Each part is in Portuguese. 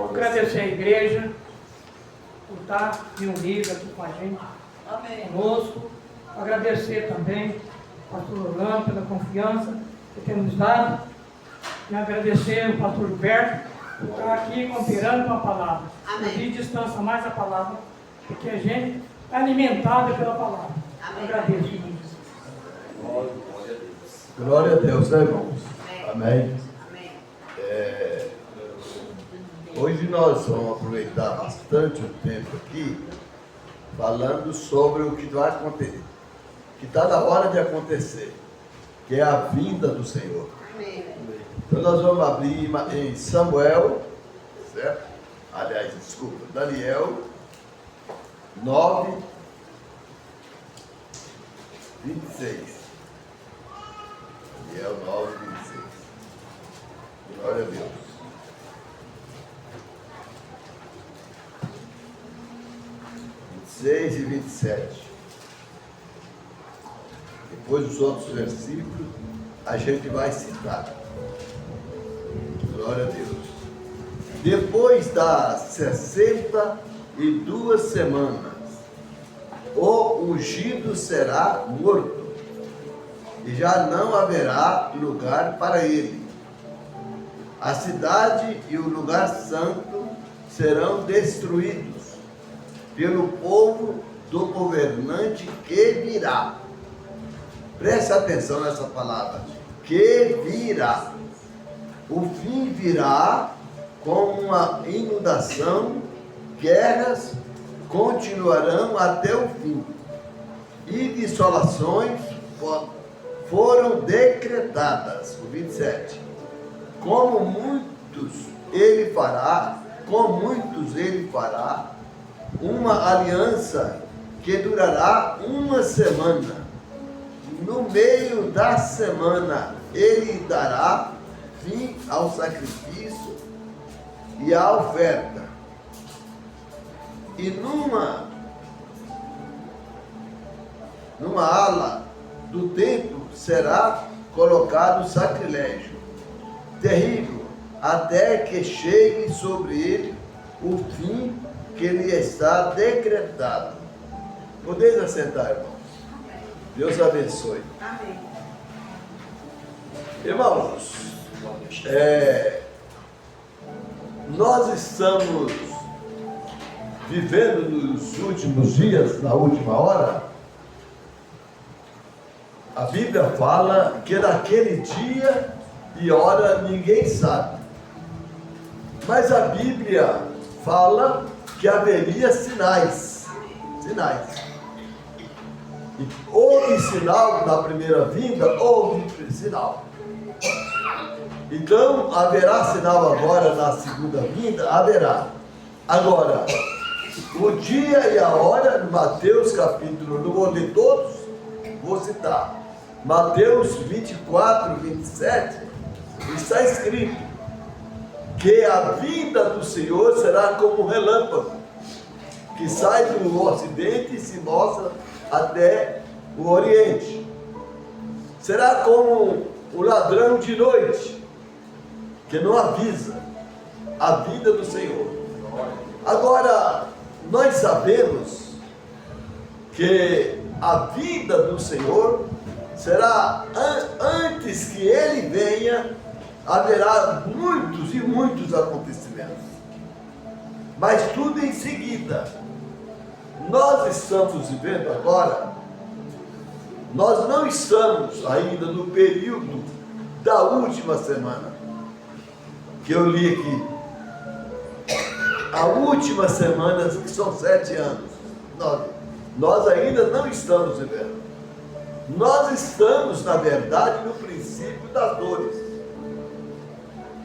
Agradecer a igreja por estar reunida aqui com a gente, conosco. Agradecer também ao pastor Orlando pela confiança que tem nos dado. E agradecer ao pastor Gilberto por estar aqui cooperando com a palavra. E distancia mais a palavra, porque a gente é alimentada pela palavra. Agradeço, irmãos. Glória a Deus, né, irmãos? Amém. Hoje nós vamos aproveitar bastante o tempo aqui, falando sobre o que vai acontecer, que está na hora de acontecer, que é a vinda do Senhor. Então nós vamos abrir em Samuel, certo? Aliás, desculpa, Daniel 9, 26. Daniel 9, 26. Glória a Deus. 26 e 27. Depois dos outros versículos, a gente vai citar. Glória a Deus. Depois das 62 semanas, o ungido será morto, e já não haverá lugar para ele. A cidade e o lugar santo serão destruídos pelo povo do governante que virá. Preste atenção nessa palavra. Que virá. O fim virá com uma inundação, guerras continuarão até o fim, e dissolações foram decretadas. O 27. Com muitos ele fará uma aliança que durará uma semana. No meio da semana ele dará fim ao sacrifício e à oferta. E numa ala do templo será colocado sacrilégio terrível, até que chegue sobre ele o fim que lhe está decretado. Podeis assentar, irmãos. Deus abençoe. Amém. Irmãos, nós estamos vivendo nos últimos dias, na última hora. A Bíblia fala que naquele dia e hora ninguém sabe. Mas a Bíblia fala que haveria sinais. E houve sinal na primeira vinda, houve sinal. Então, haverá sinal agora na segunda vinda? Haverá. Agora, o dia e a hora, no Mateus capítulo, não vou ler todos, vou citar. Mateus 24, 27, está escrito que a vinda do Senhor será como um relâmpago, que sai do ocidente e se mostra até o oriente. Será como o ladrão de noite, que não avisa a vinda do Senhor. Agora, nós sabemos que a vinda do Senhor será antes que ele venha, haverá muitos e muitos acontecimentos, mas tudo em seguida. Nós estamos vivendo agora, nós não estamos ainda no período da última semana, que eu li aqui, a última semana, que são 7 anos, nós ainda não estamos vivendo. Nós estamos, na verdade, no princípio das dores,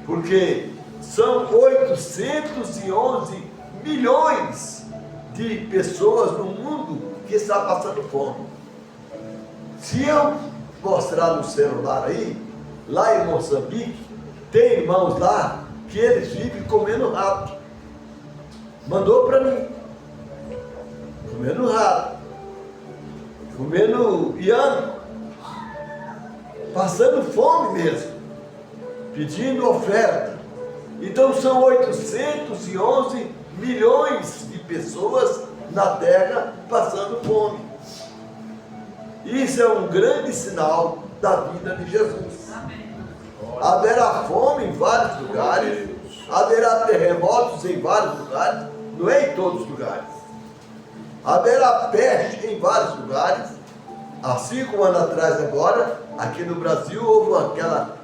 porque são 811 milhões de pessoas no mundo que está passando fome. Se eu mostrar no celular aí, lá em Moçambique, tem irmãos lá que eles vivem comendo rato. Mandou para mim. Comendo rato. Comendo iano. Passando fome mesmo. Pedindo oferta. Então são 811 milhões de pessoas na Terra passando fome. Isso é um grande sinal da vida de Jesus. Haverá fome em vários lugares, haverá terremotos em vários lugares, não é em todos os lugares. Haverá peste em vários lugares. Há 5 anos atrás agora, aqui no Brasil, houve aquela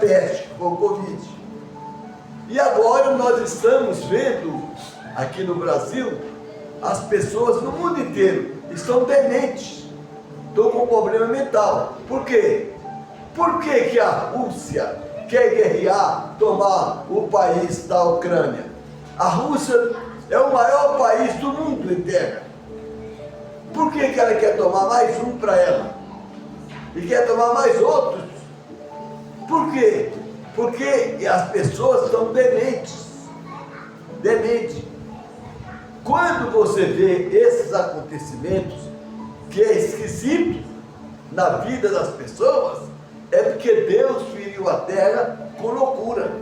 peste, que foi o Covid. E agora nós estamos vendo, aqui no Brasil, as pessoas no mundo inteiro estão dementes, estão com problema mental. Por quê? Por que a Rússia quer guerrear, tomar o país da Ucrânia? A Rússia é o maior país do mundo em terra. Por que ela quer tomar mais um para ela? E quer tomar mais outros? Por quê? Porque as pessoas estão dementes. Demente. Quando você vê esses acontecimentos, que é esquisito na vida das pessoas, é porque Deus feriu a terra com loucura.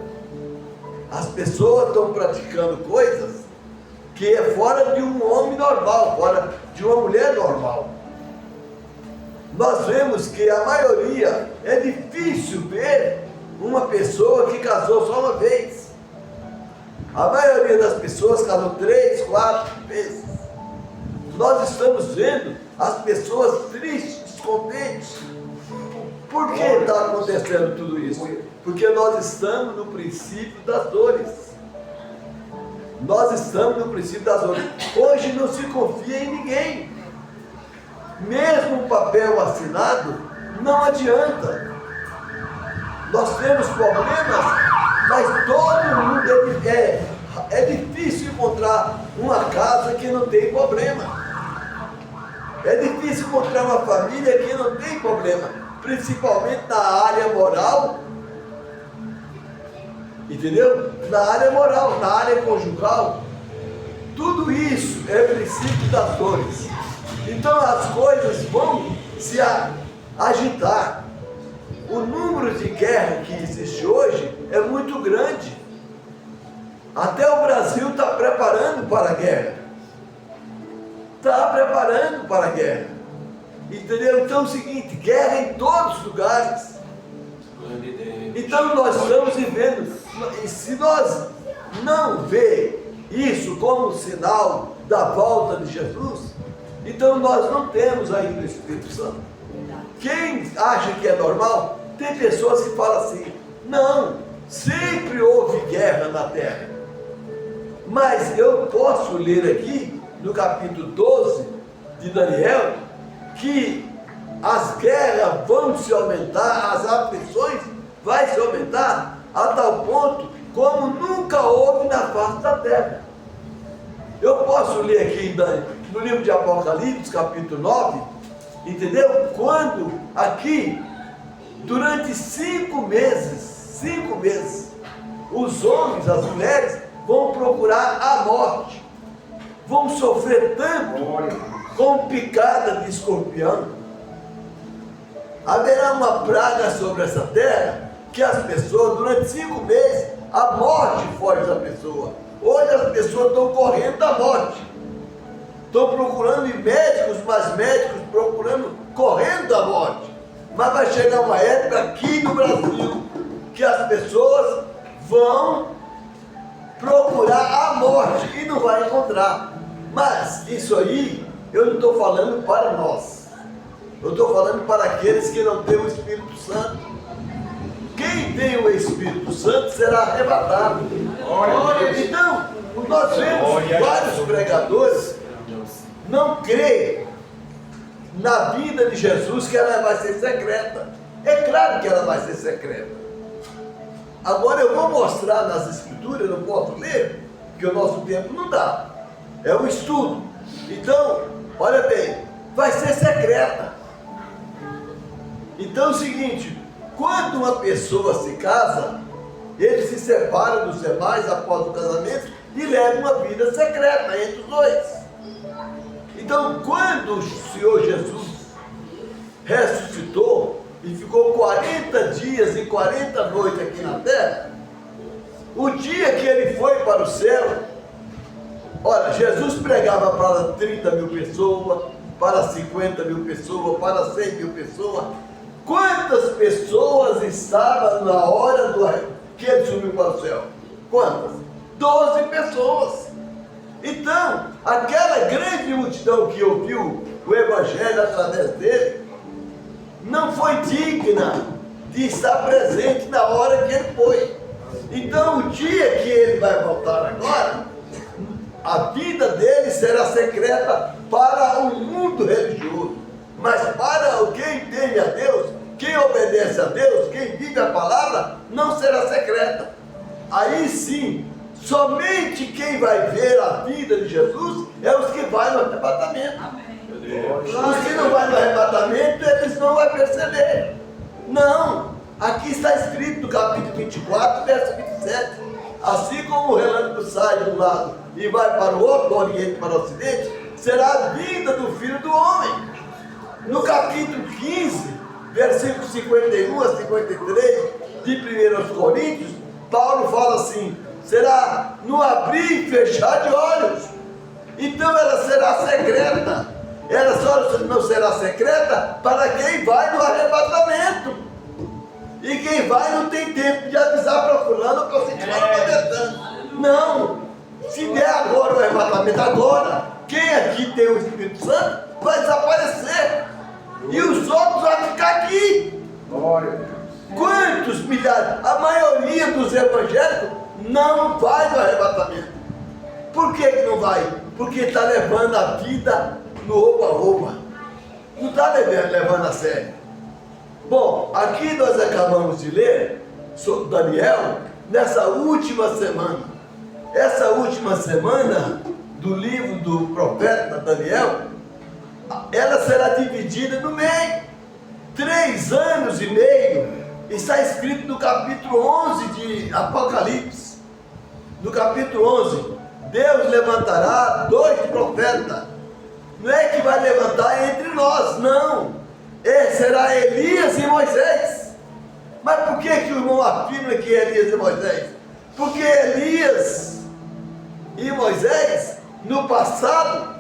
As pessoas estão praticando coisas que é fora de um homem normal, fora de uma mulher normal. Nós vemos que a maioria, é difícil ver uma pessoa que casou só uma vez. A maioria das pessoas casou 3, 4 vezes. Nós estamos vendo as pessoas tristes, descontentes. Por que está acontecendo tudo isso? Porque nós estamos no princípio das dores. Nós estamos no princípio das dores. Hoje não se confia em ninguém. Mesmo o papel assinado, não adianta. Nós temos problemas, mas todo mundo é difícil encontrar uma casa que não tem problema. É difícil encontrar uma família que não tem problema, principalmente na área moral. Entendeu? Na área moral, na área conjugal. Tudo isso é princípio das dores. Então as coisas vão se agitar. O número de guerra que existe hoje é muito grande. Até o Brasil está preparando para a guerra. Está preparando para a guerra. Entendeu? Então é o seguinte, guerra em todos os lugares. Então nós estamos vivendo. E se nós não ver isso como sinal da volta de Jesus, então nós não temos ainda o Espírito Santo. Quem acha que é normal, tem pessoas que falam assim, não, sempre houve guerra na terra. Mas eu posso ler aqui, no capítulo 12 de Daniel, que as guerras vão se aumentar, as aflições vão se aumentar, a tal ponto como nunca houve na face da terra. Eu posso ler aqui no livro de Apocalipse, capítulo 9, entendeu? Quando aqui, durante 5 meses, os homens, as mulheres, vão procurar a morte, vão sofrer tanto com picada de escorpião. Haverá uma praga sobre essa terra, que as pessoas, durante 5 meses, a morte foge da pessoa. Hoje as pessoas estão correndo da morte. Estão procurando médicos, mas médicos correndo da morte. Mas vai chegar uma época aqui no Brasil que as pessoas vão procurar a morte e não vai encontrar. Mas isso aí eu não estou falando para nós. Eu estou falando para aqueles que não têm o Espírito Santo. Quem tem o Espírito Santo será arrebatado. Então, nós vemos vários pregadores não creem na vida de Jesus, que ela vai ser secreta. É claro que ela vai ser secreta. Agora eu vou mostrar nas Escrituras, eu não posso ler, porque o nosso tempo não dá. É um estudo. Então, olha bem, vai ser secreta. Então é o seguinte, quando uma pessoa se casa, ele se separa dos demais após o casamento e leva uma vida secreta entre os dois. Então, quando o Senhor Jesus ressuscitou e ficou 40 dias e 40 noites aqui na terra, O dia que ele foi para o céu, olha, Jesus pregava para 30 mil pessoas, para 50 mil pessoas, para 100 mil pessoas. Quantas pessoas estavam na hora que ele subiu para o céu? Quantas? 12 pessoas. Então, aquela grande multidão que ouviu o Evangelho através dele, não foi digna de estar presente na hora que ele foi. Então, o dia que ele vai voltar agora, a vida dele será secreta para o mundo religioso. Mas para quem teme a Deus, quem obedece a Deus, quem vive a palavra, não será secreta. Aí sim, somente quem vai ver a vida de Jesus é os que vão no arrebatamento. Os que não vão no arrebatamento, eles não vão perceber. Não, aqui está escrito no capítulo 24, verso 27. Assim como o relâmpago sai de um lado e vai para o outro, do oriente para o ocidente, será a vinda do Filho do Homem. No capítulo 15, versículos 51 a 53 de 1 Coríntios, Paulo fala assim: será no abrir e fechar de olhos. Então ela será secreta. Ela só não será secreta para quem vai no arrebatamento. E quem vai não tem tempo de avisar para fulano ou para ciclano. Não. Se der agora o arrebatamento agora, quem aqui tem o Espírito Santo vai desaparecer. E os outros vão ficar aqui. Quantos milhares? A maioria dos evangélicos não vai no arrebatamento. Por que não vai? Porque está levando a vida no oba-oba. Não está levando a sério. Bom, aqui nós acabamos de ler sobre Daniel nessa última semana. Essa última semana do livro do profeta Daniel, ela será dividida no meio. 3 anos e meio. Está escrito no capítulo 11 de Apocalipse. No capítulo 11, Deus levantará 2 profetas. Não é que vai levantar entre nós, não. Será Elias e Moisés. Mas por que o irmão afirma que é Elias e Moisés? Porque Elias e Moisés, no passado,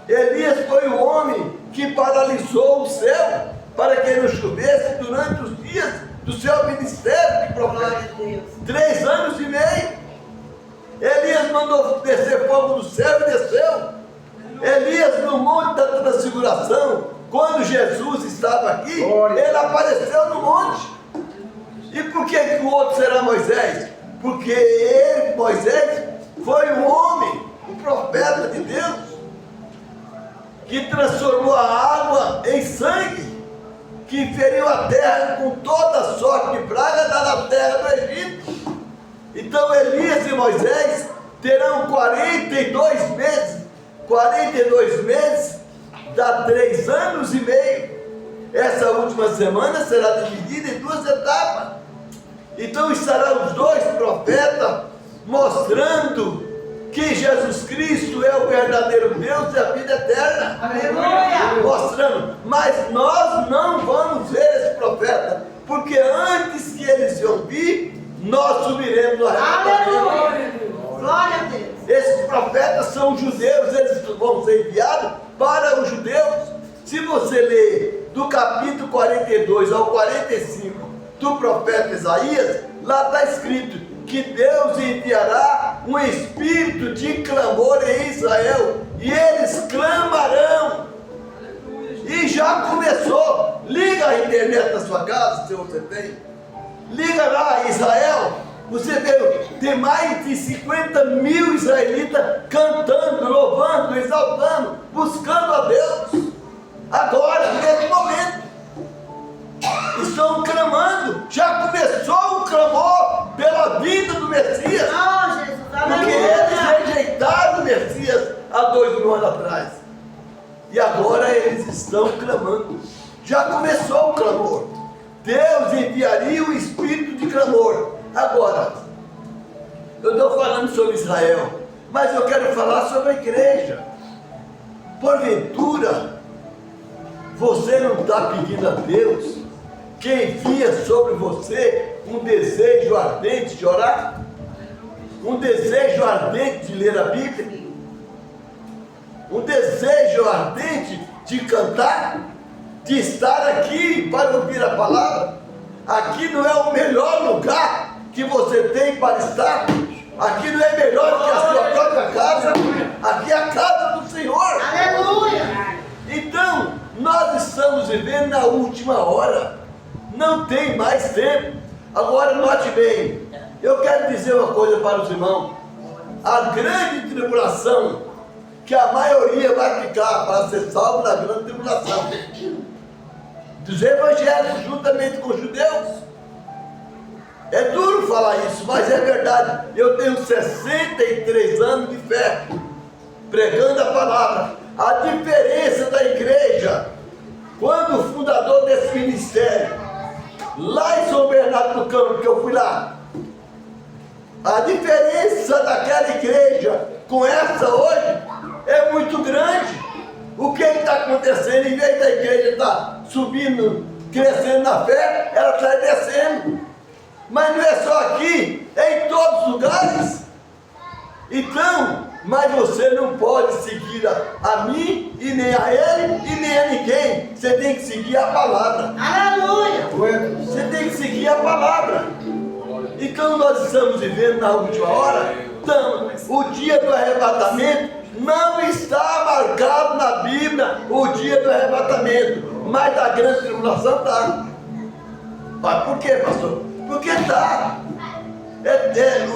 Elias foi o homem que paralisou o céu para que não chovesse durante os dias do seu ministério de profeta. 3 anos e meio. Elias mandou descer fogo do céu e desceu. Elias no monte da transfiguração, quando Jesus estava aqui, ele apareceu no monte. E por que o outro será Moisés? Porque ele, Moisés, foi o homem, o profeta de Deus, que transformou a água em sangue, que feriu a terra com toda sorte de praga da terra do Egito. Então Elias e Moisés terão 42 meses. 42 meses dá 3 anos e meio. Essa última semana será dividida em 2 etapas. Então estarão os 2 profetas mostrando que Jesus Cristo é o verdadeiro Deus e a vida eterna. Aleluia! Mostrando, mas nós não vamos ver esse profeta, porque antes que eles iam vir, nós subiremos no arrebatamento. Aleluia! Glória a Deus! Esses profetas são judeus, eles vão ser enviados para os judeus. Se você ler do capítulo 42 ao 45 do profeta Isaías, lá está escrito que Deus enviará um espírito de clamor em Israel, e eles clamarão. E já começou. Liga a internet na sua casa, se você tem. Liga lá, Israel. Você vê, tem mais de 50 mil israelitas cantando, louvando, exaltando, buscando a Deus. Agora, nesse momento, estão clamando. Já começou o clamor pela vida do Messias. Porque eles rejeitaram o Messias há 2000 anos atrás. E agora eles estão clamando. Já começou o clamor. Deus enviaria o espírito de clamor. Agora, eu estou falando sobre Israel, mas eu quero falar sobre a igreja. Porventura, você não está pedindo a Deus que envia sobre você um desejo ardente de orar? um desejo ardente de ler a Bíblia, um desejo ardente de cantar, de estar aqui para ouvir a palavra. Aqui não é o melhor lugar que você tem para estar. Aqui não é melhor que a sua própria casa. Aqui é a casa do Senhor. Aleluia! Então, nós estamos vivendo na última hora. Não tem mais tempo. Agora, note bem. Eu quero dizer uma coisa para os irmãos. A grande tribulação, que a maioria vai ficar para ser salvo na grande tribulação, dos evangélicos juntamente com os judeus. É duro falar isso, mas é verdade. Eu tenho 63 anos de fé, pregando a palavra. A diferença da igreja, quando o fundador desse ministério, lá em São Bernardo do Campo, que eu fui lá, a diferença daquela igreja com essa hoje é muito grande. O que está acontecendo? Em vez da igreja estar subindo, crescendo na fé, ela está descendo. Mas não é só aqui, é em todos os lugares. Então, mas você não pode seguir a mim, e nem a ele, e nem a ninguém. Você tem que seguir a palavra. Aleluia! Você tem que seguir a palavra. Então nós estamos vivendo na última hora. Então, o dia do arrebatamento não está marcado na Bíblia, o dia do arrebatamento, mas da grande tribulação está. Mas por quê, pastor? Porque está.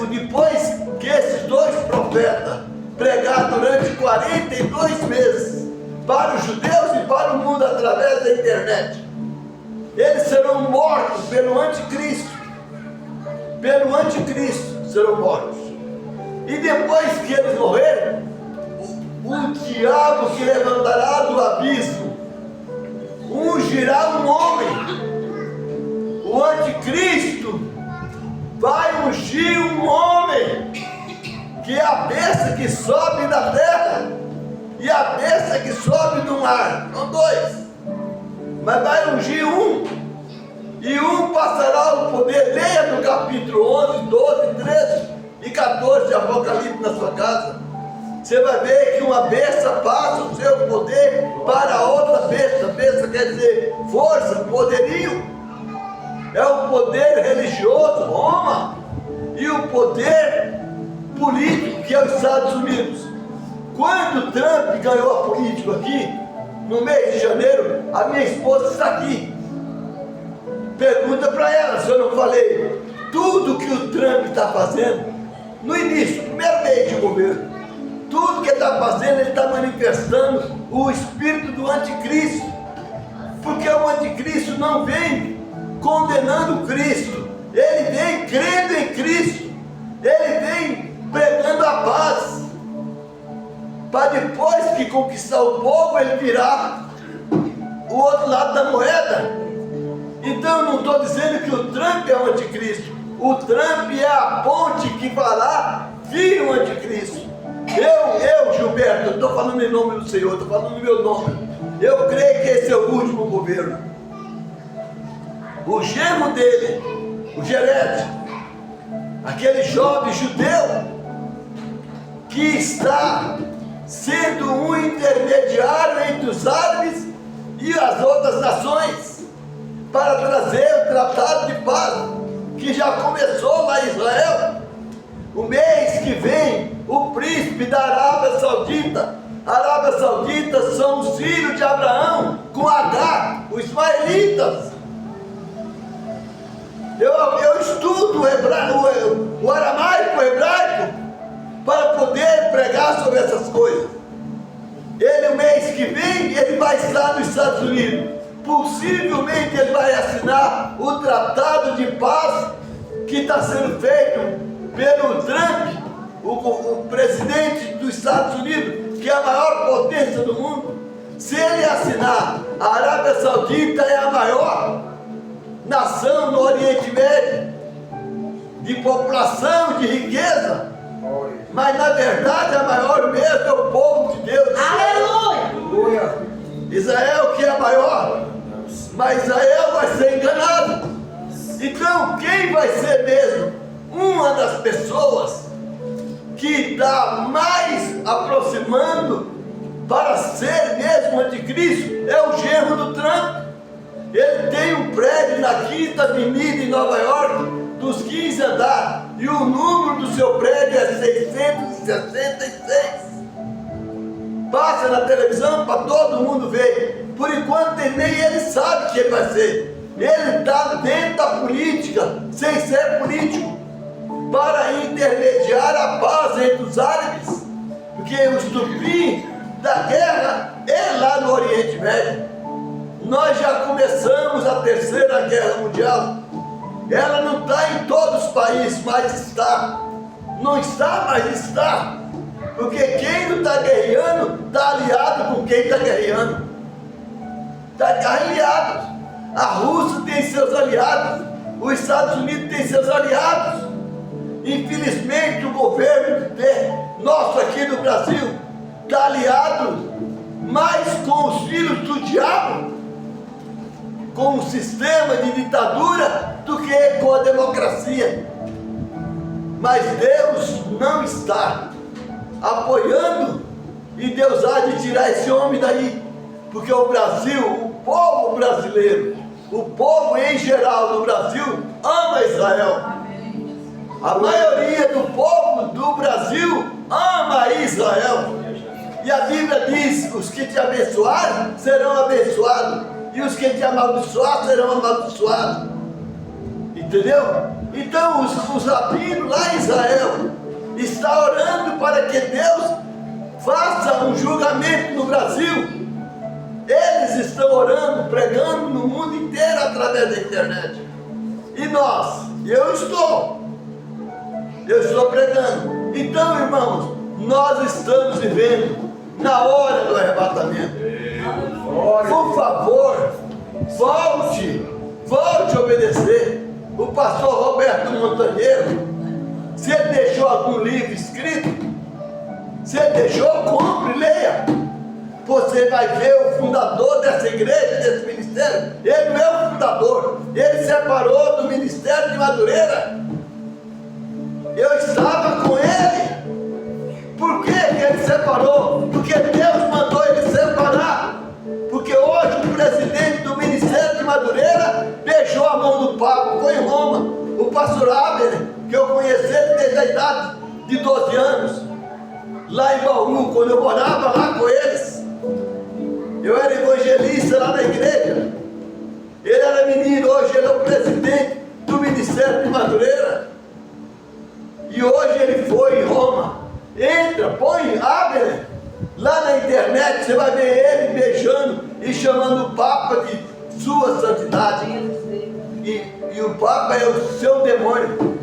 Depois que esses dois profetas pregaram durante 42 meses para os judeus e para o mundo através da internet, eles serão mortos pelo anticristo. Pelo anticristo serão mortos. E depois que eles morrerem, o diabo que levantará do abismo ungirá um homem. O anticristo vai ungir um homem, que é a besta que sobe da terra e a besta que sobe do mar. São dois. Mas vai ungir um, e um passará o poder. Leia no capítulo 11, 12, 13 e 14 de Apocalipse na sua casa. Você vai ver que uma besta passa o seu poder para outra besta. Besta quer dizer força, poderio. É o poder religioso, Roma, e o poder político, que é os Estados Unidos. Quando Trump ganhou a política aqui, no mês de janeiro, a minha esposa está aqui. Pergunta para ela se eu não falei tudo que o Trump está fazendo no início, primeiro mês de governo. Tudo que ele está fazendo, ele está manifestando o espírito do anticristo. Porque o anticristo não vem condenando Cristo, ele vem crendo em Cristo, ele vem pregando a paz, para depois que conquistar o povo, ele virar o outro lado da moeda. Então eu não estou dizendo que o Trump é o anticristo, o Trump é a ponte que fará vir o anticristo. Eu Gilberto, eu estou falando em nome do Senhor, estou falando no meu nome. Eu creio que esse é o último governo. O genro dele, o Gered, aquele jovem judeu que está sendo um intermediário entre os árabes e as outras nações para trazer o tratado de paz que já começou lá em Israel. O mês que vem, o príncipe da Arábia Saudita. A Arábia Saudita são os filhos de Abraão com H, os ismaelitas. Eu estudo o aramaico, o hebraico, para poder pregar sobre essas coisas. Ele, o mês que vem, ele vai estar nos Estados Unidos. Possivelmente ele vai assinar o tratado de paz que está sendo feito pelo Trump, o presidente dos Estados Unidos, que é a maior potência do mundo. Se ele assinar, a Arábia Saudita é a maior nação no Oriente Médio, de população, de riqueza, mas na verdade a maior mesmo é o povo de Deus. Aleluia! Israel que é maior, mas Israel vai ser enganado. Então quem vai ser mesmo uma das pessoas está mais aproximando para ser mesmo anticristo é o genro do Trump. Ele tem um prédio na 5ª Avenida em Nova York, dos 15 andares, e o número do seu prédio é 666. Passa na televisão para todo mundo ver. Por enquanto nem ele sabe que ele vai ser. Ele está dentro da política, sem ser político, para intermediar a paz entre os árabes, porque o estupim da guerra é lá no Oriente Médio. Nós já começamos a 3ª Guerra Mundial. Ela não está em todos os países, mas está. Não está, mas está. Porque quem não está guerreando, está aliado com quem está guerreando. Está aliado. A Rússia tem seus aliados. Os Estados Unidos tem seus aliados. Infelizmente o governo nosso aqui no Brasil está aliado mais com os filhos do diabo, com o sistema de ditadura, do que com a democracia. Mas Deus não está apoiando, e Deus há de tirar esse homem daí, porque o Brasil, o povo brasileiro, o povo em geral do Brasil ama Israel. A maioria do povo do Brasil ama Israel. E a Bíblia diz: os que te abençoarem serão abençoados, e os que te amaldiçoar serão amaldiçoados. Entendeu? Então os rabinos lá em Israel estão orando para que Deus faça um julgamento no Brasil. Eles estão orando, pregando no mundo inteiro através da internet. E nós, eu estou pregando. Então, irmãos, nós estamos vivendo na hora do arrebatamento. Por favor, volte a obedecer. O pastor Roberto Montanheiro, se ele deixou algum livro escrito, se ele deixou, compre e leia. Você vai ver o fundador dessa igreja, desse ministério. Ele não é o fundador, ele separou do ministério de Madureira. Eu estava com ele. Por que ele separou? Porque Deus mandou ele separar. Porque hoje o presidente do Ministério de Madureira beijou a mão do Papa, foi em Roma. O pastor Abner, que eu conheci desde a idade de 12 anos, lá em Bauru, quando eu morava lá com eles. Eu era evangelista lá na igreja. Ele era menino, hoje ele é o presidente do Ministério de Madureira. E hoje ele foi em Roma. Entra, põe, abre lá na internet, você vai ver ele beijando e chamando o Papa de Sua Santidade. E o Papa é o seu demônio.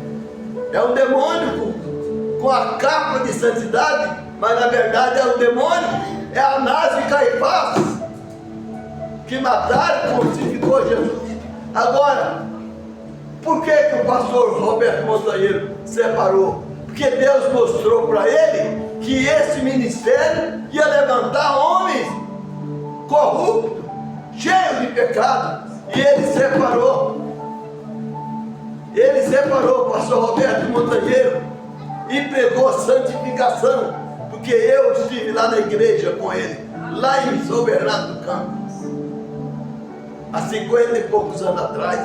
É um demônio com a capa de santidade, mas na verdade é um demônio. É Anás e Caifás que mataram e crucificou Jesus. Agora, por que o pastor Roberto Montanheiro separou? Porque Deus mostrou para ele que esse ministério ia levantar homens corruptos, cheios de pecado, e ele separou. Ele separou o pastor Roberto Montanheiro e pregou santificação, porque eu estive lá na igreja com ele, lá em São Bernardo do Campo, há 50 e poucos anos atrás.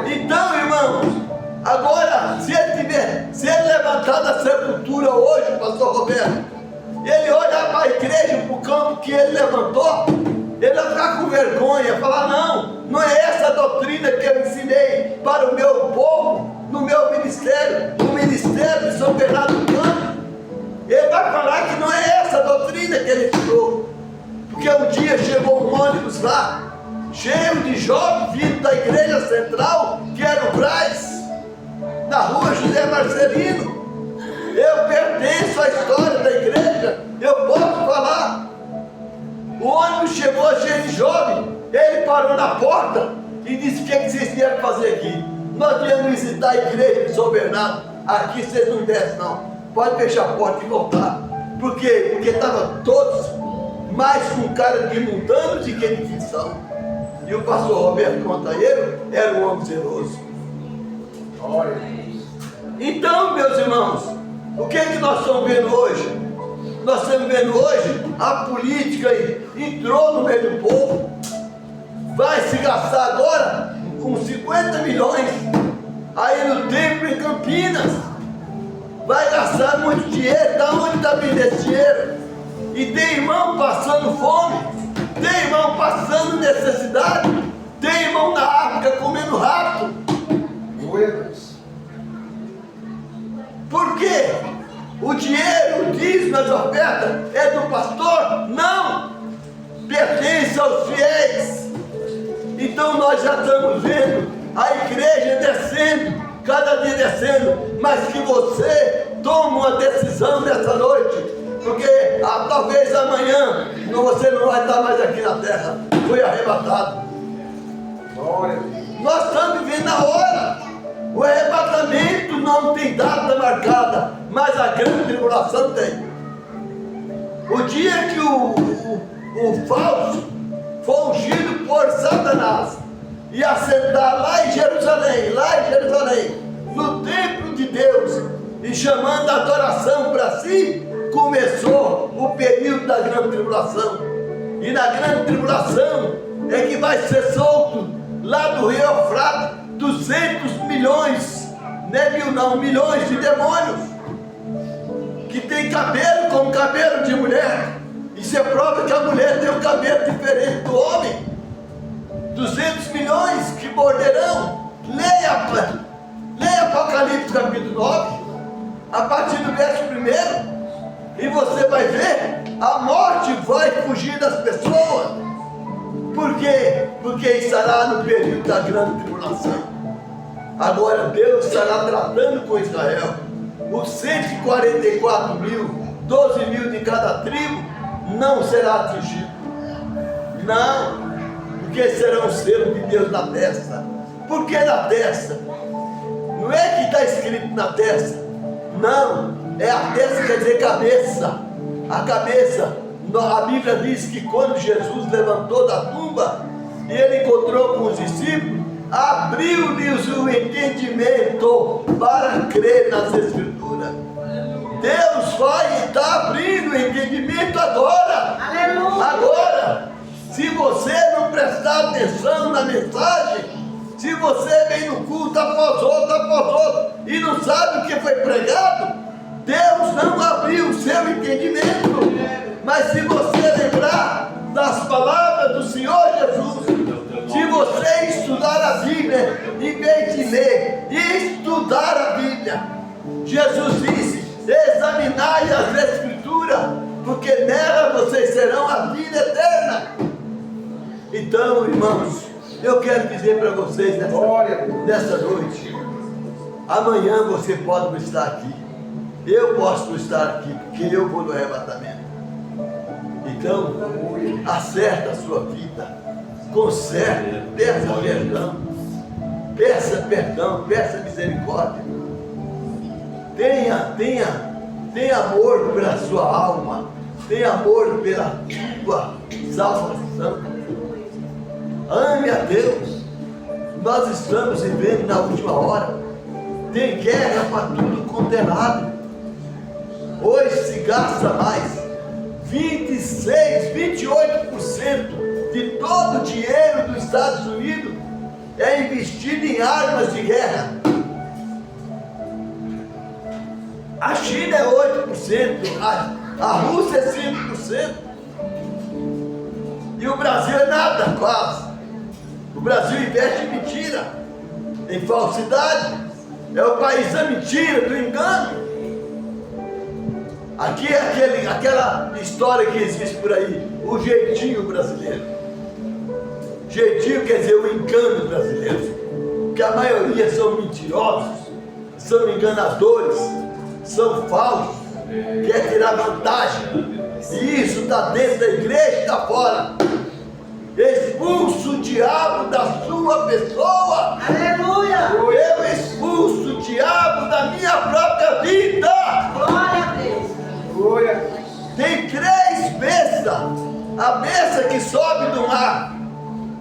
Então, irmãos, agora, se ele levantar da sepultura hoje, o pastor Roberto, ele olhar para a igreja, para o campo que ele levantou, ele vai ficar com vergonha, falar: não é essa a doutrina que eu ensinei para o meu povo, no meu ministério, no ministério de São Bernardo do Campo. Ele vai falar que não é essa a doutrina que ele ensinou, porque um dia chegou um ônibus lá, cheio de jovens vindo da igreja central, que era o Braz, na rua José Marcelino. Eu pertenço à história da igreja, eu posso falar. O ônibus chegou cheio de jovem, ele parou na porta e disse: o que vocês vieram fazer aqui? Nós viemos visitar a igreja de São Bernardo, aqui vocês não descem não, pode fechar a porta e voltar. Por quê? Porque estavam todos mais com cara de mundanos de que de cristão. E o pastor Roberto Montanheiro era um homem zeloso. Então, meus irmãos, O que é que nós estamos vendo hoje? Nós estamos vendo hoje a política entrou no meio do povo. Vai se gastar agora uns 50 milhões aí no templo em Campinas. Vai gastar muito dinheiro. Da onde está vindo esse dinheiro? E tem irmão passando fome, tem irmão passando necessidade, tem irmão na África comendo rato. Por quê? O dinheiro, o dízimo, as ofertas é do pastor? Não! Pertence aos fiéis. Então nós já estamos vendo a igreja descendo, cada dia descendo, mas que você tome uma decisão nessa noite, porque talvez amanhã você não vai estar mais aqui na terra, foi arrebatado. Nós estamos vivendo a hora. O arrebatamento não tem data marcada, mas a grande tribulação tem. O dia que o falso foi ungido por Satanás e assentar lá em Jerusalém, no templo de Deus, e chamando a adoração para si, começou o período da grande tribulação. E na grande tribulação é que vai ser solto lá do rio Eufrates 200 milhões, não é mil não, milhões de demônios que tem cabelo como cabelo de mulher. Isso é prova que a mulher tem um cabelo diferente do homem. 200 milhões que morderão. Leia Apocalipse capítulo 9, a partir do verso 1, e você vai ver, a morte vai fugir das pessoas. Por quê? Porque estará no período da grande tribulação. Agora Deus estará tratando com Israel. Os 144 mil, 12 mil de cada tribo, não será atingido. Não, porque serão selos de Deus na testa. Por que na testa? Não é que está escrito na testa. Não, é a testa, quer dizer cabeça. A cabeça, a Bíblia diz que quando Jesus levantou da tumba e ele encontrou com os discípulos, abriu-lhes o entendimento para crer nas Escrituras. Deus vai estar abrindo o entendimento agora. Aleluia. Agora, se você não prestar atenção na mensagem, se você vem no culto após outro, e não sabe o que foi pregado, Deus não abriu o seu entendimento. Mas se você lembrar das palavras do Senhor Jesus, se você estudar a Bíblia, em vez de ler, estudar a Bíblia, Jesus disse: examinai as Escrituras, porque nela vocês serão a vida eterna. Então, irmãos, eu quero dizer para vocês nessa noite, amanhã você pode não estar aqui, eu posso não estar aqui, porque eu vou no arrebatamento. Então, acerta a sua vida, conserte, peça perdão, peça misericórdia. Tenha amor pela sua alma, tenha amor pela sua salvação. Ame a Deus. Nós estamos vivendo na última hora. Tem guerra para tudo quanto é lado. Hoje se gasta mais 26, 28% de todo o dinheiro dos Estados Unidos é investido em armas de guerra. A China é 8%, a Rússia é 5%, e o Brasil é nada, quase. O Brasil investe em mentira, em falsidade, é o país da mentira, do engano. Aqui é aquela história que existe por aí, o jeitinho brasileiro. Jeitinho quer dizer o engano brasileiro, que a maioria são mentirosos, são enganadores, são falsos, quer tirar vantagem. E isso está dentro da igreja e está fora. Expulso o diabo da sua pessoa. Aleluia. Eu expulso o diabo da minha própria vida. Glória a Deus. Tem 3 bênçãos. A bênção que sobe do mar,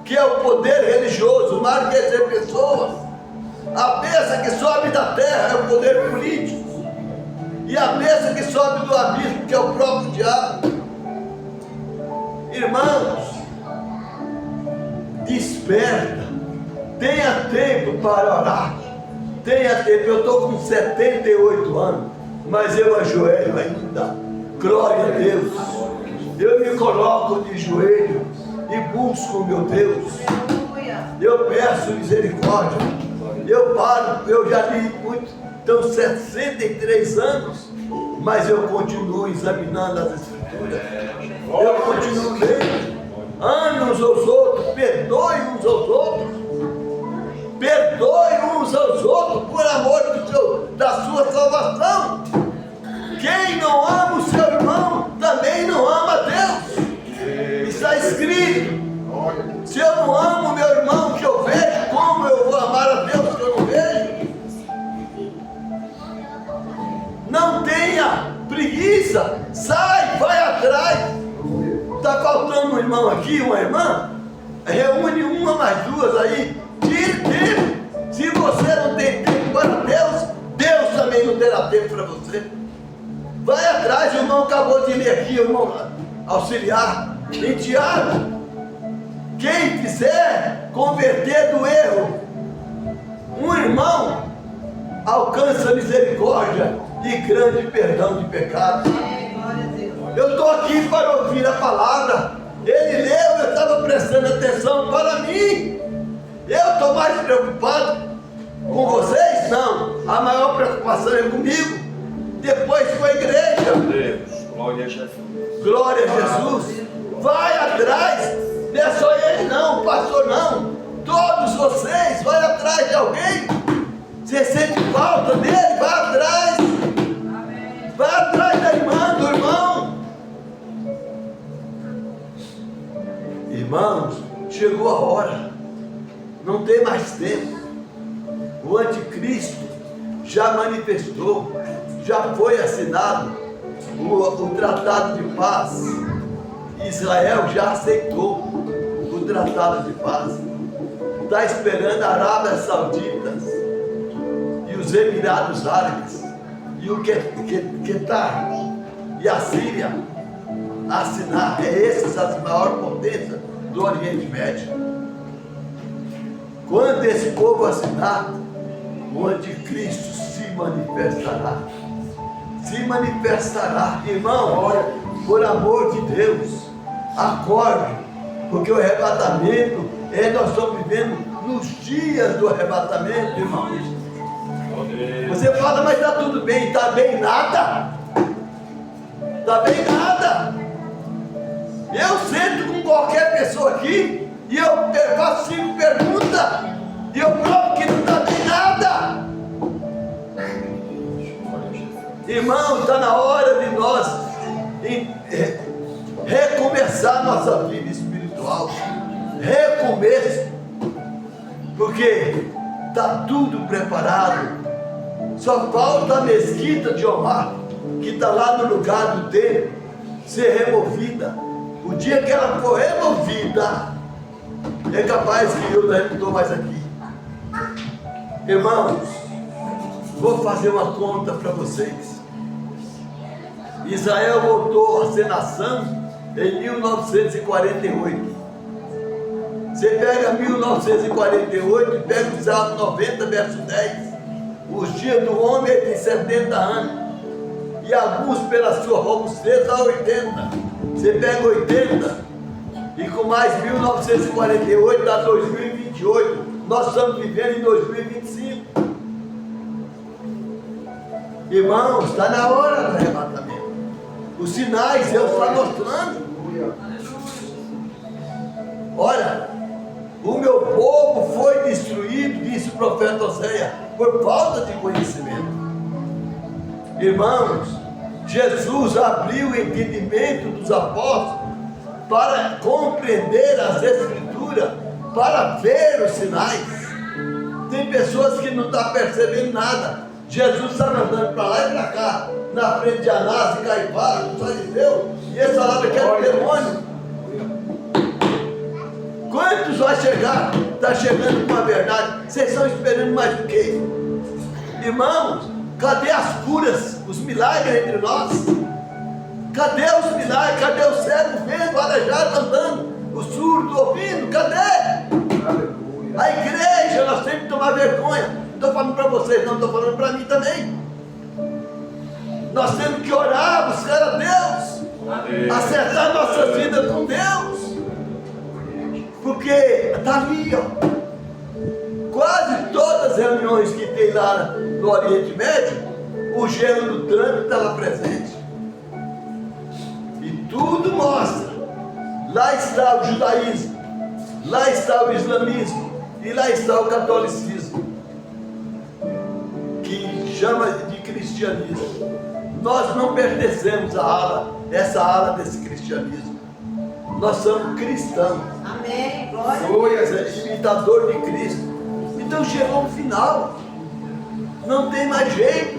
que é o poder religioso, o mar quer dizer pessoas. A bênção que sobe da terra é o poder político. e a besta que sobe do abismo, que é o próprio diabo. Irmãos, desperta, tenha tempo para orar, tenha tempo. Eu estou com 78 anos, mas eu ajoelho ainda, glória a Deus. Eu me coloco de joelho e busco meu Deus. Eu peço misericórdia. Eu paro, eu já li muito, tenho 63 anos, mas eu continuo examinando as Escrituras. Eu continuo lendo. Ame uns aos outros, perdoe uns aos outros. Perdoe uns aos outros por amor da sua salvação. Quem não ama o seu irmão também não ama a Deus. Está escrito. Se eu não amo meu irmão que eu vejo, como eu vou amar a Deus que eu não vejo? Não tenha preguiça, sai, vai atrás. Está faltando um irmão aqui, uma irmã? Reúne uma mais duas aí, tire tempo. Se você não tem tempo para Deus, Deus também não terá tempo para você. Vai atrás, o irmão acabou de ler aqui, o irmão auxiliar, em Tiago. Quem quiser converter do erro, um irmão alcança misericórdia e grande perdão de pecados. Eu estou aqui para ouvir a palavra. Ele leu, eu estava prestando atenção para mim. Eu estou mais preocupado com vocês? Não, a maior preocupação é comigo. Depois com a igreja. Deus, glória a Jesus. Glória a Jesus. Vai atrás. Não é só ele não, o pastor não. Todos vocês, vai atrás de alguém. Você sente falta dele, vai atrás. Vai atrás da irmã, do irmão. Irmãos, chegou a hora. Não tem mais tempo. O anticristo já manifestou, já foi assinado o tratado de paz. Israel já aceitou o tratado de paz. Está esperando a Arábia Saudita e os Emirados Árabes e o Quetar e a Síria assinar. Essas as maiores potências do Oriente Médio. Quando esse povo assinar, o anticristo se manifestará. Se manifestará. Irmão, olha, por amor de Deus, acorde, porque o arrebatamento, nós estamos vivendo nos dias do arrebatamento, irmãos. Você fala, mas está tudo bem. Está bem nada. Está bem nada. Eu sento com qualquer pessoa aqui e eu faço 5 perguntas e eu provo que não está bem nada. Irmão, está na hora de nós recomeçar nossa vida espiritual. Recomeço. Porque está tudo preparado. Só falta a mesquita de Omar, que está lá no lugar do templo, ser removida. O dia que ela for removida, é capaz que eu não estou mais aqui. Irmãos, vou fazer uma conta para vocês. Israel voltou a ser nação em 1948. Você pega 1948 e pega o Salmo 90, verso 10. Os dias do homem é de 70 anos, e alguns pela sua robustez a 80. Você pega 80 e com mais 1948 dá 2028. Nós estamos vivendo em 2025. Irmãos, está na hora do arrebatamento. Os sinais Deus está mostrando. Olha, o meu povo foi destruído, disse o profeta Oséias, por falta de conhecimento. Irmãos, Jesus abriu o entendimento dos apóstolos para compreender as Escrituras, para ver os sinais. Tem pessoas que não estão percebendo nada. Jesus estava andando para lá e para cá, na frente de Anás e Caifás, os fariseus, e eles falavam que era um demônio. Quantos vai chegar? Está chegando com a verdade. Vocês estão esperando mais do que? Irmãos, Cadê as curas, os milagres entre nós? Cadê os milagres? Cadê o cego vendo, o aleijado andando, o surdo ouvindo? Cadê? A igreja, nós temos que tomar vergonha. Não estou falando para vocês, não, estou falando para mim também. Nós temos que orar, buscar a Deus, acertar nossa vida com Deus, porque está ali, ó. Quase todas as reuniões que tem lá no Oriente Médio, o gênero do trânsito está lá presente. E tudo mostra. Lá está o judaísmo, lá está o islamismo e lá está o catolicismo, que chama de cristianismo. Nós não pertencemos à ala, essa ala desse cristianismo. Nós somos cristãos. Amém. Glória. Imitador de Cristo. Então chegou o final. Não tem mais jeito.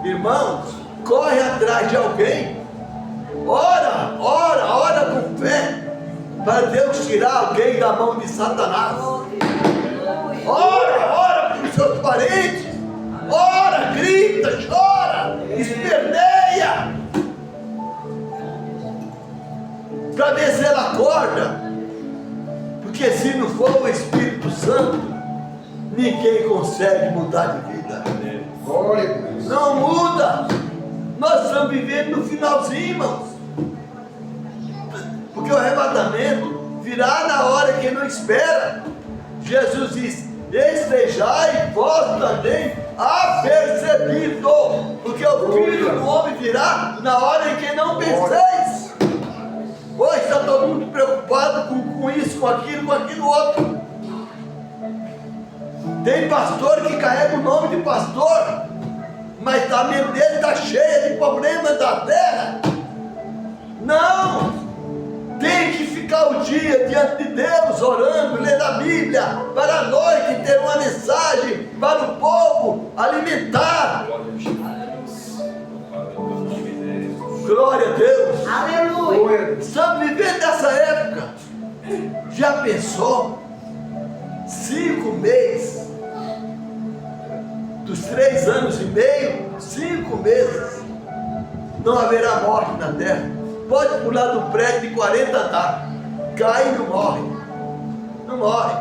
Irmãos, corre atrás de alguém. Ora com fé, para Deus tirar alguém da mão de Satanás. Ora para os seus parentes. Ora, grita, chora, esperneia, para ver se ela acorda. Porque se não for o Espírito Santo, ninguém consegue mudar de vida. Não muda. Nós estamos vivendo no finalzinho, irmãos. Porque o arrebatamento virá na hora que não espera. Jesus disse: estejai vós também apercebido, porque o Filho do Homem virá na hora em que não penseis. Hoje está todo mundo preocupado com isso, com aquilo outro. Tem pastor que carrega o nome de pastor, mas a mente dele está cheia de problemas da terra. Não! Tem que ficar o dia diante de Deus, orando, lendo a Bíblia, para a noite ter uma mensagem para o povo alimentar. Glória a Deus. Aleluia. Estamos vivendo essa época. Já pensou? 5 meses, dos 3 anos e meio, 5 meses, não haverá morte na terra. Pode pular do prédio de 40 andares, cai e não morre. Não morre.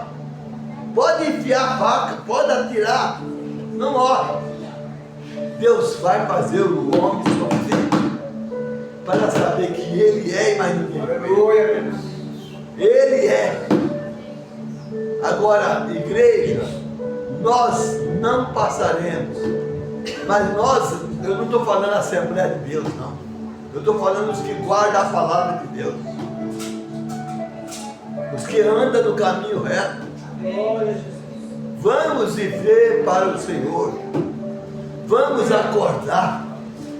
Pode enfiar a faca, pode atirar, não morre. Deus vai fazer o homem sofrer para saber que Ele é e mais ninguém. Ele é. Agora, igreja, nós não passaremos. Mas nós, eu não estou falando a Assembleia de Deus, não. Eu estou falando os que guardam a palavra de Deus. Os que andam no caminho reto. Vamos viver para o Senhor. Vamos acordar.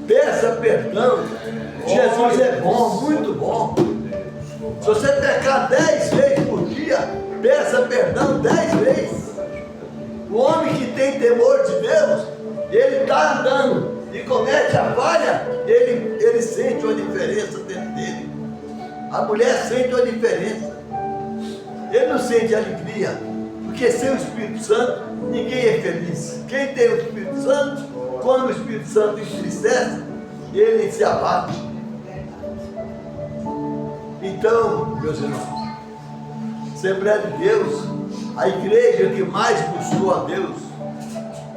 Peça perdão. Jesus é bom, muito bom. Se você pecar 10 vezes por dia, peça perdão 10 vezes. O homem que tem temor de Deus, ele está andando e comete a falha, ele sente uma diferença dentro dele. A mulher sente uma diferença. Ele não sente alegria, porque sem o Espírito Santo ninguém é feliz. Quem tem o Espírito Santo, quando o Espírito Santo entristece, ele se abate. Então, meus irmãos, Assembleia de Deus, a igreja que mais buscou a Deus,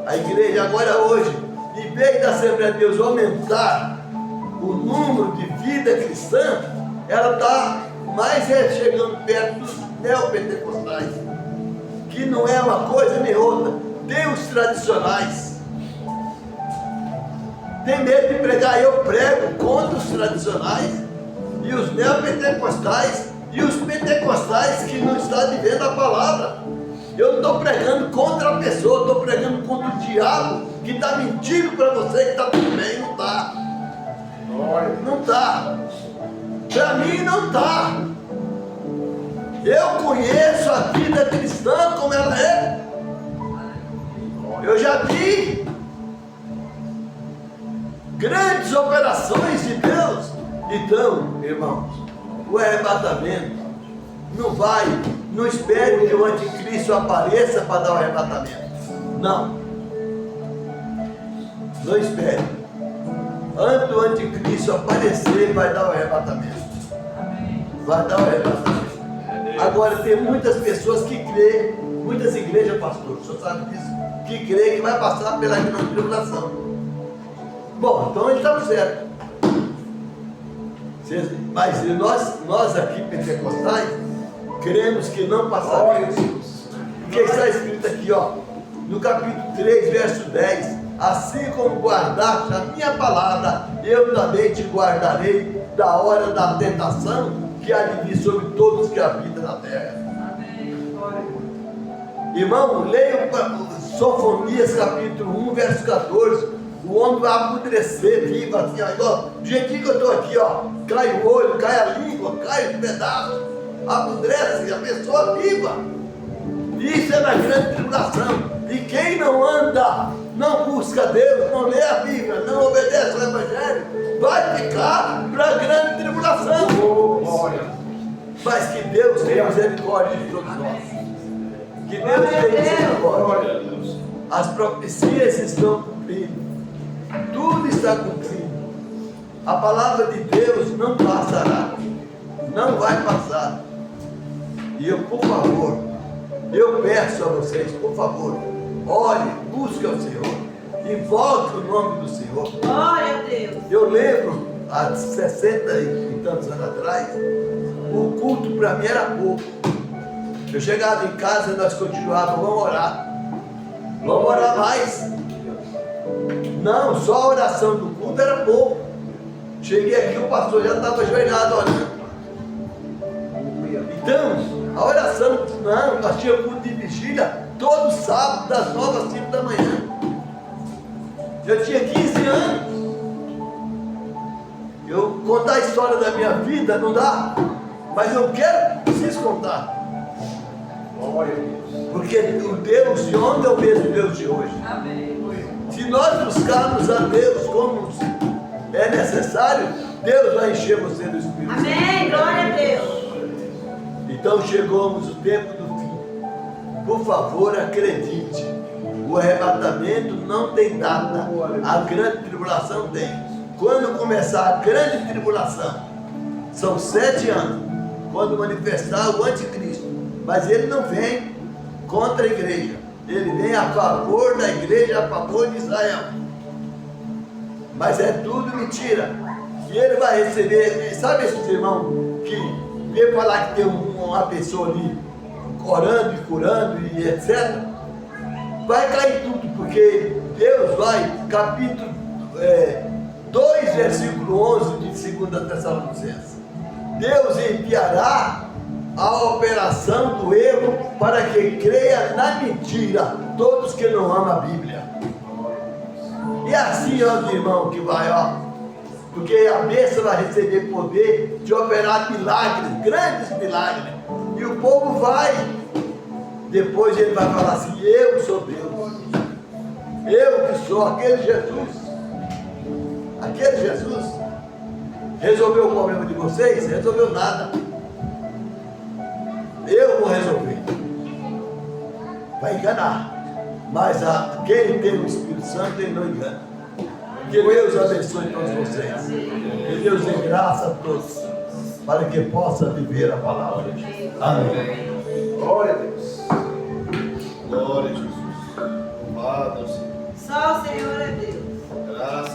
a igreja agora hoje, em vez da Assembleia de Deus aumentar o número de vida cristã, ela está mais chegando perto dos neopentecostais, que não é uma coisa nem outra. Tem os tradicionais. Tem medo de pregar, eu prego contra os tradicionais e os neopentecostais e os pentecostais que não estão vivendo a palavra. Eu não estou pregando contra a pessoa, estou pregando contra o diabo que está mentindo para você que está tudo bem. Não está. Não está. Para mim não está. Eu conheço a vida cristã como ela é. Eu já vi grandes operações de Deus. Então, irmãos, o arrebatamento não espere que o anticristo apareça para dar o arrebatamento. Não. Não espere. Antes do anticristo aparecer, vai dar o arrebatamento. Vai dar o arrebatamento. Agora, tem muitas pessoas que creem, muitas igrejas, pastor, o senhor sabe disso, que creem que vai passar pela grande tribulação. Bom, então ele está certo. Mas nós aqui, pentecostais, cremos que não passaremos. Porque está escrito aqui, ó, no capítulo 3, verso 10: assim como guardaste a minha palavra, eu também te guardarei da hora da tentação que há de vir sobre todos que habitam na terra. Irmão, leia Sofonias capítulo 1, verso 14. O homem vai apodrecer, vivo assim, ó, do jeitinho que eu estou aqui, ó, cai o olho, cai a língua, cai os pedaços, apodrece a pessoa viva. Isso é na grande tribulação. E quem não anda, não busca Deus, não lê a Bíblia, não obedece ao Evangelho, vai ficar para a grande tribulação. Mas que Deus tenha misericórdia de todos nós. Que Deus tenha misericórdia. As profecias estão cumprindo. Tudo está cumprido. A palavra de Deus não passará. Não vai passar. E eu, por favor, eu peço a vocês, por favor, ore, busque ao Senhor, invoque o nome do Senhor. Glória a Deus. Eu lembro, há 60 e tantos anos atrás, o culto para mim era pouco. Eu chegava em casa e nós continuávamos, vamos orar mais. Não, só a oração do culto era pouco. Cheguei aqui, o pastor já estava ajoelhado orando. Então, a oração, não, nós tínhamos culto de vigília todo sábado, das 9 às 5 da manhã. Eu tinha 15 anos. Eu contar a história da minha vida não dá, mas eu preciso contar. Porque o Deus de ontem é o mesmo Deus de hoje. Amém. Se nós buscarmos a Deus como é necessário, Deus vai encher você do Espírito Santo. Amém. Glória a Deus. Então chegamos o tempo do fim. Por favor, acredite. O arrebatamento não tem data. A grande tribulação tem. Quando começar a grande tribulação, são 7 anos, quando manifestar o anticristo. Mas ele não vem contra a igreja. Ele vem a favor da igreja, a favor de Israel. Mas é tudo mentira. E ele vai receber, sabe esses irmãos que vem falar que tem uma pessoa ali orando e curando e etc. Vai cair tudo, porque Deus vai, capítulo 2, versículo 11 de 2 Tessalonicenses. Deus enviará a operação do erro para que creia na mentira todos que não amam a Bíblia. E assim, ó, irmão, que vai, ó, porque a besta vai receber poder de operar milagres, grandes milagres, e o povo vai, depois ele vai falar assim: eu sou Deus, eu que sou aquele Jesus resolveu o problema de vocês? Resolveu nada. Eu vou resolver. Vai enganar. Mas quem tem o Espírito Santo, ele não engana. Que Deus abençoe todos vocês. Que Deus dê graça a todos, para que possa viver a palavra. Amém. Glória a Deus. Glória a Deus.